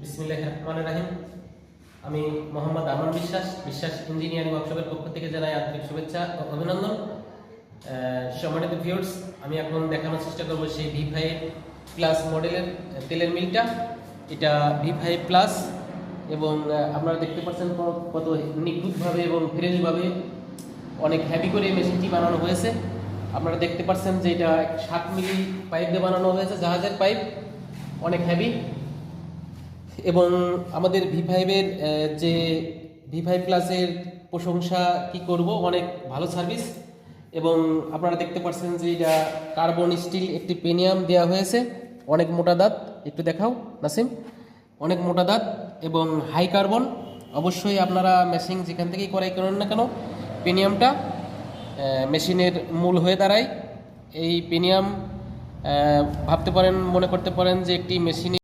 বিসমিল্লাহির রহমানির রহিম। আমি মোহাম্মদ আমান বিশ্বাস ইঞ্জিনিয়ারিং ওয়ার্কশপের পক্ষ থেকে জানাই আন্তরিক শুভেচ্ছা ও অভিনন্দন। সম্মানিত ভিউয়ার্স, আমি এখন দেখানোর চেষ্টা করব সেই V5+ মডেলের তেলের মিলটা। এটা V5+, এবং আপনারা দেখতে পাচ্ছেন কত নিখুঁতভাবে এবং ফ্রেশভাবে অনেক হেভি করে মেশিনটি বানানো হয়েছে। আপনারা দেখতে পাচ্ছেন যে এটা 7 মিলি পাইপ দিয়ে বানানো হয়েছে, জাহাজের পাইপ, অনেক হেভি। এবং আমাদের V5-এর যে V5+-এর প্রশংসা কি করব, অনেক ভালো সার্ভিস। এবং আপনারা দেখতে পাচ্ছেন যে এটা কার্বন স্টিল একটি পেনিয়াম দেওয়া হয়েছে, অনেক মোটা দাঁত। একটু দেখাও নাসিম, অনেক মোটা দাঁত এবং হাই কার্বন। অবশ্যই আপনারা মেশিন যেখান থেকেই করাই করেন না কেন, পেনিয়ামটা মেশিনের মূল হয়ে দাঁড়ায়। এই পেনিয়াম ভাবতে পারেন, মনে করতে পারেন যে একটি মেশিনে